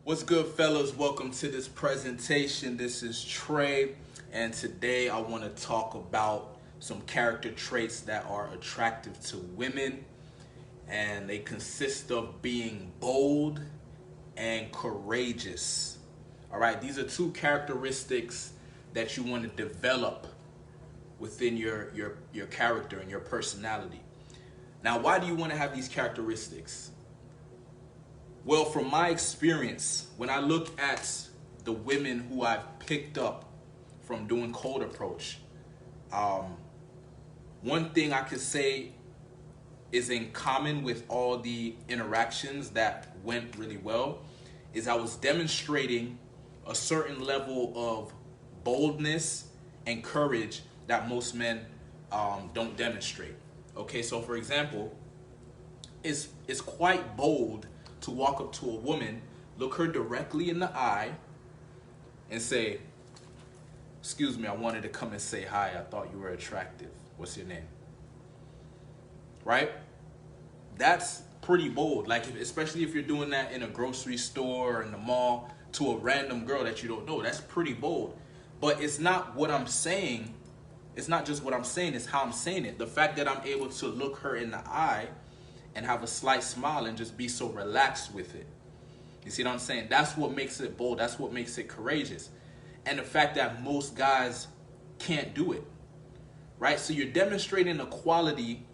What's good, fellas? Welcome to this presentation. This is Trey, and today I want to talk about some character traits that are attractive to women, and they consist of being bold and courageous. All right, these are two characteristics that you want to develop within your character and your personality. Now, why do you want to have these characteristics? Well, from my experience, when I look at the women who I've picked up from doing cold approach, one thing I could say is in common with all the interactions that went really well is I was demonstrating a certain level of boldness and courage that most men don't demonstrate. Okay, so for example, it's quite bold to walk up to a woman, look her directly in the eye, and say, "Excuse me, I wanted to come and say hi. I thought you were attractive. What's your name?" Right? That's pretty bold. Like, especially if you're doing that in a grocery store or in the mall to a random girl that you don't know. That's pretty bold. But it's not what I'm saying. It's not just what I'm saying, it's how I'm saying it. The fact that I'm able to look her in the eye and have a slight smile and just be so relaxed with it. You see what I'm saying? That's what makes it bold. That's what makes it courageous. And the fact that most guys can't do it, right? So you're demonstrating a quality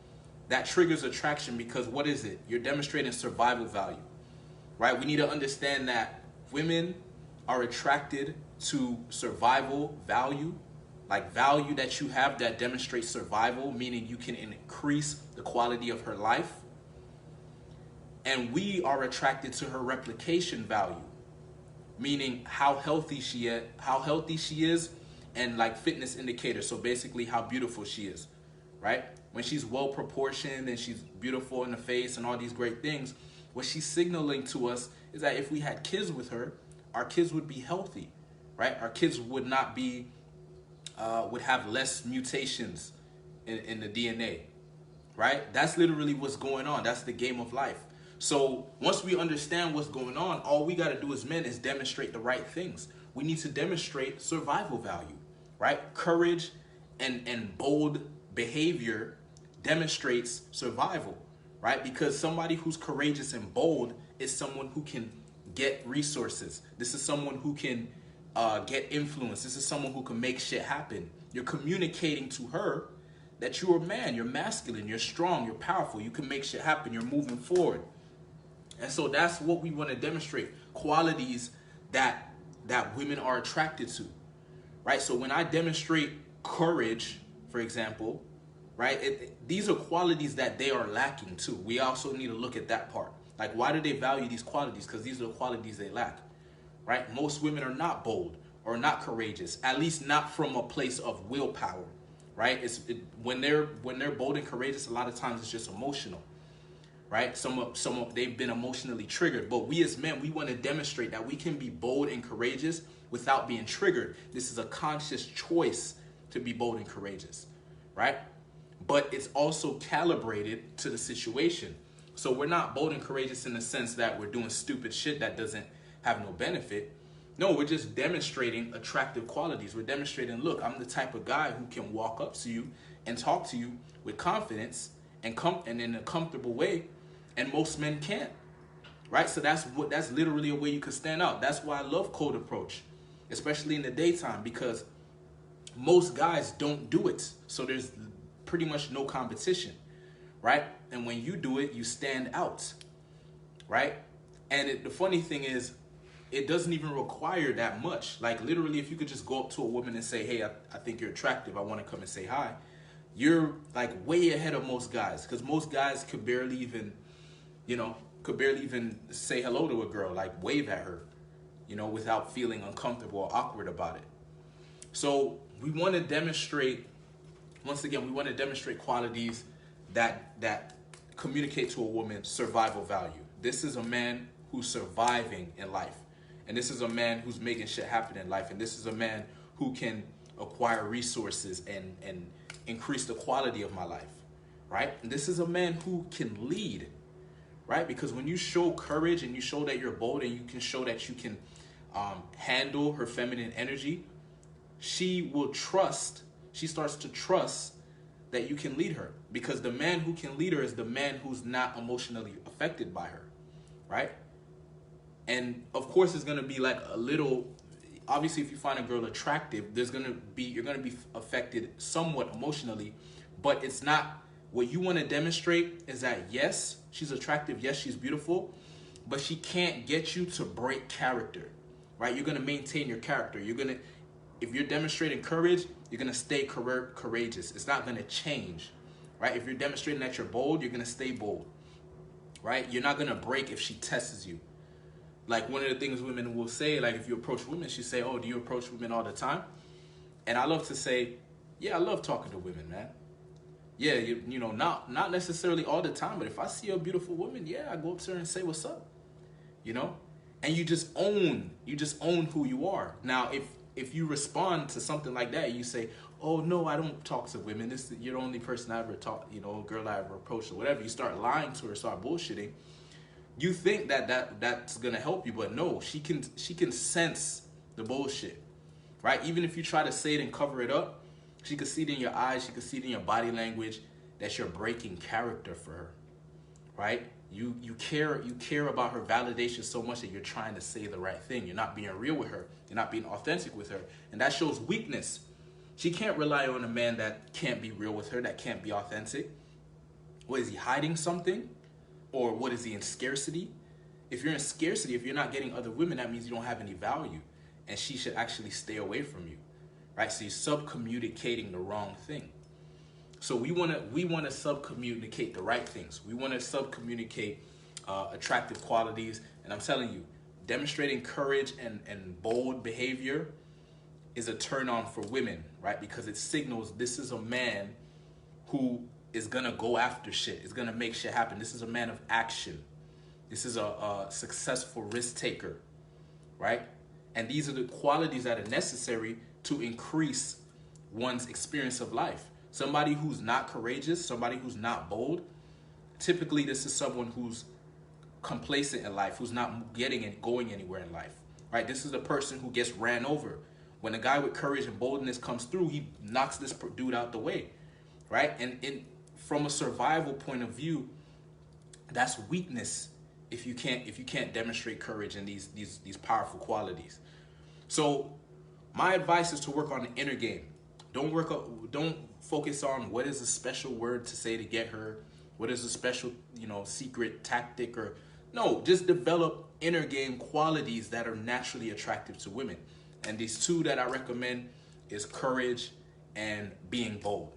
that triggers attraction because what is it? You're demonstrating survival value, right? We need to understand that women are attracted to survival value, like value that you have that demonstrates survival, meaning you can increase the quality of her life. And we are attracted to her replication value, meaning how healthy she is, and like fitness indicators. So basically how beautiful she is, right? When she's well proportioned and she's beautiful in the face and all these great things, what she's signaling to us is that if we had kids with her, our kids would be healthy, right? Our kids would not be, would have less mutations in the DNA, right? That's literally what's going on. That's the game of life. So once we understand what's going on, all we got to do as men is demonstrate the right things. We need to demonstrate survival value, right? Courage and bold behavior demonstrates survival, right? Because somebody who's courageous and bold is someone who can get resources. This is someone who can get influence. This is someone who can make shit happen. You're communicating to her that you're a man, you're masculine, you're strong, you're powerful, you can make shit happen, you're moving forward. And so that's what we want to demonstrate, qualities that women are attracted to, right? So when I demonstrate courage, for example, right, these are qualities that they are lacking too. We also need to look at that part. Like, why do they value these qualities? Because these are the qualities they lack, right? Most women are not bold or not courageous, at least not from a place of willpower, right? When they're bold and courageous, a lot of times it's just emotional. Right? Some they've been emotionally triggered. But we as men, we want to demonstrate that we can be bold and courageous without being triggered. This is a conscious choice to be bold and courageous, right? But it's also calibrated to the situation. So we're not bold and courageous in the sense that we're doing stupid shit that doesn't have no benefit. No, we're just demonstrating attractive qualities. We're demonstrating, look, I'm the type of guy who can walk up to you and talk to you with confidence and in a comfortable way. And most men can't, right? So that's literally a way you could stand out. That's why I love cold approach, especially in the daytime, because most guys don't do it. So there's pretty much no competition, right? And when you do it, you stand out, right? And the funny thing is, it doesn't even require that much. Like, literally, if you could just go up to a woman and say, "Hey, I think you're attractive. I want to come and say hi," you're like way ahead of most guys, because most guys could barely even say hello to a girl, like wave at her, without feeling uncomfortable or awkward about it. So we want to demonstrate, once again, we want to demonstrate qualities that communicate to a woman survival value. This is a man who's surviving in life. And this is a man who's making shit happen in life. And this is a man who can acquire resources and increase the quality of my life, right? And this is a man who can lead, right? Because when you show courage and you show that you're bold and you can show that you can handle her feminine energy, she will trust, she starts to trust that you can lead her, because the man who can lead her is the man who's not emotionally affected by her, right? And of course it's going to be like a little, obviously if you find a girl attractive, you're going to be affected somewhat emotionally, but it's not, what you want to demonstrate is that yes, she's attractive, yes, she's beautiful, but she can't get you to break character, right? You're going to maintain your character. If you're demonstrating courage, you're going to stay courageous. It's not going to change, right? If you're demonstrating that you're bold, you're going to stay bold, right? You're not going to break if she tests you. Like one of the things women will say, like if you approach women, she say, oh, do you approach women all the time? And I love to say, yeah, I love talking to women, man. Yeah, you know, not necessarily all the time, but if I see a beautiful woman, yeah, I go up to her and say, what's up? You know? And you just own who you are. Now, if you respond to something like that, you say, oh no, I don't talk to women. You're the only person I ever talk, you know, girl I ever approached or whatever. You start lying to her, start bullshitting. You think that's gonna help you, but no, she can sense the bullshit, right? Even if you try to say it and cover it up, she can see it in your eyes, she can see it in your body language that you're breaking character for her, right? You care about her validation so much that you're trying to say the right thing. You're not being real with her. You're not being authentic with her, and that shows weakness. She can't rely on a man that can't be real with her, that can't be authentic. What, is he hiding something? Or what, is he in scarcity? If you're in scarcity, if you're not getting other women, that means you don't have any value. And she should actually stay away from you, right? So you're sub-communicating the wrong thing. So we wanna sub-communicate the right things. We wanna sub-communicate attractive qualities. And I'm telling you, demonstrating courage and bold behavior is a turn on for women, right? Because it signals this is a man who is gonna go after shit, is gonna make shit happen. This is a man of action. This is a successful risk taker, right? And these are the qualities that are necessary to increase one's experience of life. Somebody who's not courageous, somebody who's not bold, typically this is someone who's complacent in life, who's not getting and going anywhere in life, right? This is the person who gets ran over. When a guy with courage and boldness comes through, he knocks this dude out the way, right? And from a survival point of view, that's weakness if you can't demonstrate courage and these powerful qualities. So my advice is to work on the inner game. Don't focus on what is a special word to say to get her, what is a special, you know, secret tactic, or no, just develop inner game qualities that are naturally attractive to women. And these two that I recommend is courage and being bold.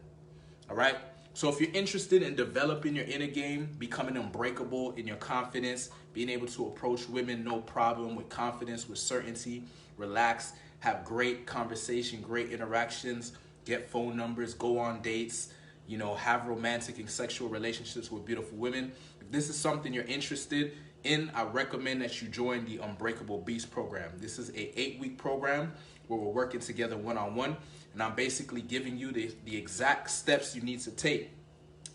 All right? So if you're interested in developing your inner game, becoming unbreakable in your confidence, being able to approach women no problem, with confidence, with certainty, relax, have great conversation, great interactions, get phone numbers, go on dates, you know, have romantic and sexual relationships with beautiful women. If this is something you're interested in, I recommend that you join the Unbreakable Beast program. This is a 8-week program where we're working together one-on-one, and I'm basically giving you the exact steps you need to take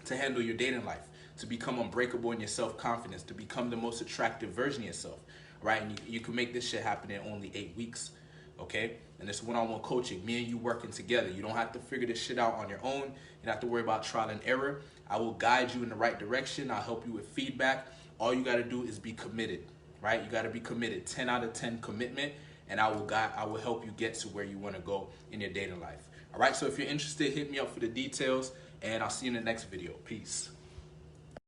to handle your dating life, to become unbreakable in your self-confidence, to become the most attractive version of yourself, right? And you can make this shit happen in only 8 weeks, okay? And it's one-on-one coaching, me and you working together. You don't have to figure this shit out on your own. You don't have to worry about trial and error. I will guide you in the right direction. I'll help you with feedback. All you got to do is be committed, right? You got to be committed. 10 out of 10 commitment, and I will help you get to where you want to go in your dating life. All right, so if you're interested, hit me up for the details, and I'll see you in the next video. Peace.